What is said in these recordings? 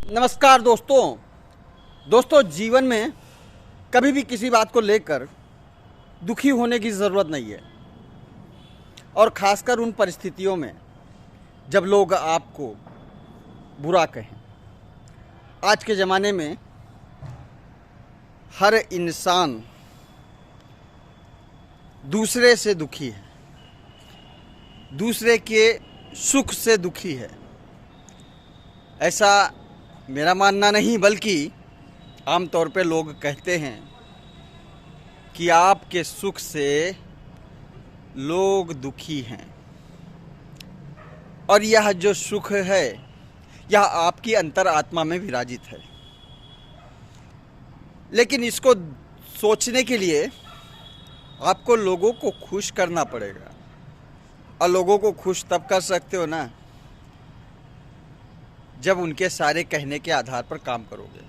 नमस्कार दोस्तों जीवन में कभी भी किसी बात को लेकर दुखी होने की ज़रूरत नहीं है। और ख़ासकर उन परिस्थितियों में जब लोग आपको बुरा कहें। आज के ज़माने में हर इंसान दूसरे से दुखी है, दूसरे के सुख से दुखी है। ऐसा मेरा मानना नहीं, बल्कि आमतौर पे लोग कहते हैं कि आपके सुख से लोग दुखी हैं। और यह जो सुख है यह आपकी अंतरात्मा में विराजित है। लेकिन इसको सोचने के लिए आपको लोगों को खुश करना पड़ेगा। और लोगों को खुश तब कर सकते हो ना, जब उनके सारे कहने के आधार पर काम करोगे।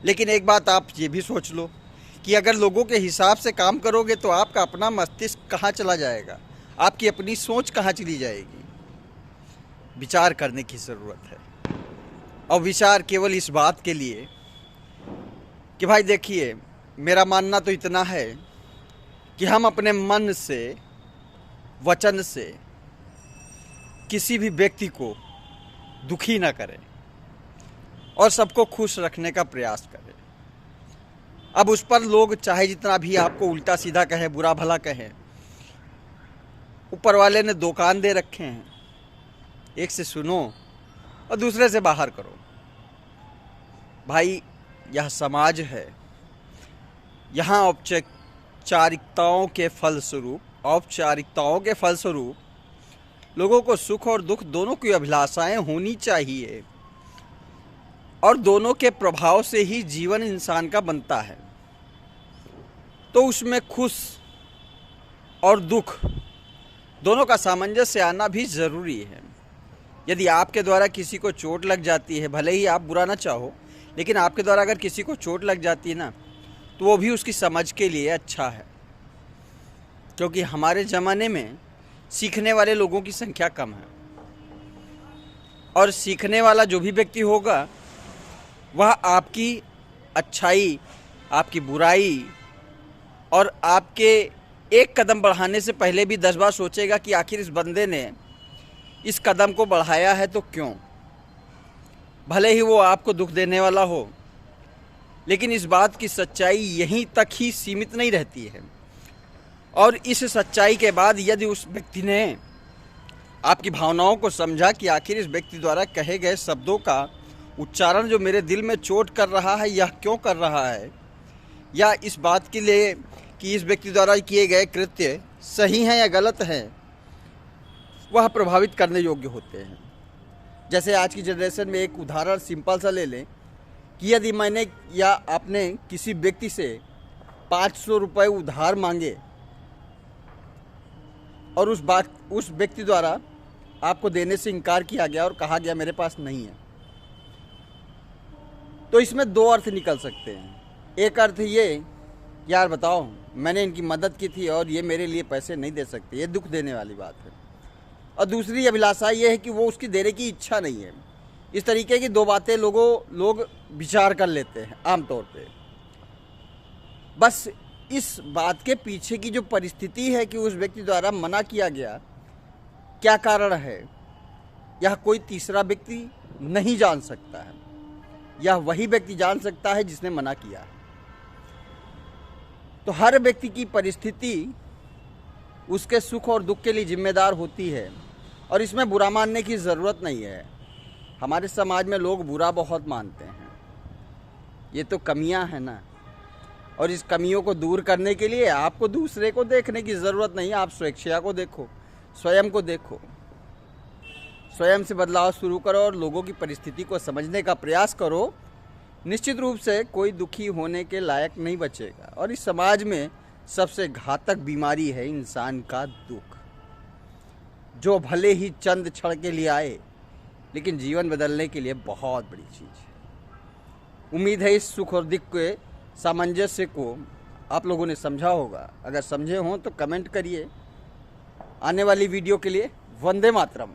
लेकिन एक बात आप ये भी सोच लो कि अगर लोगों के हिसाब से काम करोगे तो आपका अपना मस्तिष्क कहाँ चला जाएगा, आपकी अपनी सोच कहाँ चली जाएगी। विचार करने की ज़रूरत है। और विचार केवल इस बात के लिए कि भाई देखिए, मेरा मानना तो इतना है कि हम अपने मन से, वचन से किसी भी व्यक्ति को दुखी ना करें और सबको खुश रखने का प्रयास करें। अब उस पर लोग चाहे जितना भी आपको उल्टा सीधा कहे, बुरा भला कहे, ऊपर वाले ने दो कान दे रखे हैं, एक से सुनो और दूसरे से बाहर करो। भाई यह समाज है, यहाँ औपचारिकताओं के फलस्वरूप लोगों को सुख और दुख दोनों की अभिलाषाएं होनी चाहिए। और दोनों के प्रभाव से ही जीवन इंसान का बनता है। तो उसमें खुश और दुख दोनों का सामंजस्य आना भी ज़रूरी है। यदि आपके द्वारा किसी को चोट लग जाती है, भले ही आप बुरा ना चाहो, लेकिन आपके द्वारा अगर किसी को चोट लग जाती है ना, तो वो भी उसकी समझ के लिए अच्छा है। क्योंकि हमारे ज़माने में सीखने वाले लोगों की संख्या कम है। और सीखने वाला जो भी व्यक्ति होगा वह आपकी अच्छाई, आपकी बुराई और आपके एक कदम बढ़ाने से पहले भी 10 बार सोचेगा कि आखिर इस बंदे ने इस कदम को बढ़ाया है तो क्यों। भले ही वो आपको दुख देने वाला हो, लेकिन इस बात की सच्चाई यहीं तक ही सीमित नहीं रहती है। और इस सच्चाई के बाद यदि उस व्यक्ति ने आपकी भावनाओं को समझा कि आखिर इस व्यक्ति द्वारा कहे गए शब्दों का उच्चारण जो मेरे दिल में चोट कर रहा है, यह क्यों कर रहा है, या इस बात के लिए कि इस व्यक्ति द्वारा किए गए कृत्य सही हैं या गलत हैं, वह प्रभावित करने योग्य होते हैं। जैसे आज की जनरेशन में एक उदाहरण सिंपल सा ले लें कि यदि मैंने या आपने किसी व्यक्ति से 500 रुपये उधार मांगे और उस व्यक्ति द्वारा आपको देने से इनकार किया गया और कहा गया मेरे पास नहीं है, तो इसमें दो अर्थ निकल सकते हैं। एक अर्थ ये, यार बताओ मैंने इनकी मदद की थी और ये मेरे लिए पैसे नहीं दे सकते, ये दुख देने वाली बात है। और दूसरी अभिलाषा ये है कि वो उसकी देने की इच्छा नहीं है। इस तरीके की दो बातें लोग विचार कर लेते हैं आमतौर पे। बस इस बात के पीछे की जो परिस्थिति है कि उस व्यक्ति द्वारा मना किया गया, क्या कारण है, यह कोई तीसरा व्यक्ति नहीं जान सकता है। यह वही व्यक्ति जान सकता है जिसने मना किया है। तो हर व्यक्ति की परिस्थिति उसके सुख और दुख के लिए जिम्मेदार होती है। और इसमें बुरा मानने की ज़रूरत नहीं है। हमारे समाज में लोग बुरा बहुत मानते हैं, ये तो कमियां हैं ना। और इस कमियों को दूर करने के लिए आपको दूसरे को देखने की ज़रूरत नहीं है। आप स्वेच्छा को देखो, स्वयं को देखो, स्वयं से बदलाव शुरू करो और लोगों की परिस्थिति को समझने का प्रयास करो। निश्चित रूप से कोई दुखी होने के लायक नहीं बचेगा। और इस समाज में सबसे घातक बीमारी है इंसान का दुख, जो भले ही चंद क्षण के लिए आए, लेकिन जीवन बदलने के लिए बहुत बड़ी चीज़ है। उम्मीद है इस सुख और दुख के सामंजस्य को आप लोगों ने समझा होगा। अगर समझे हों तो कमेंट करिए। आने वाली वीडियो के लिए वंदे मातरम।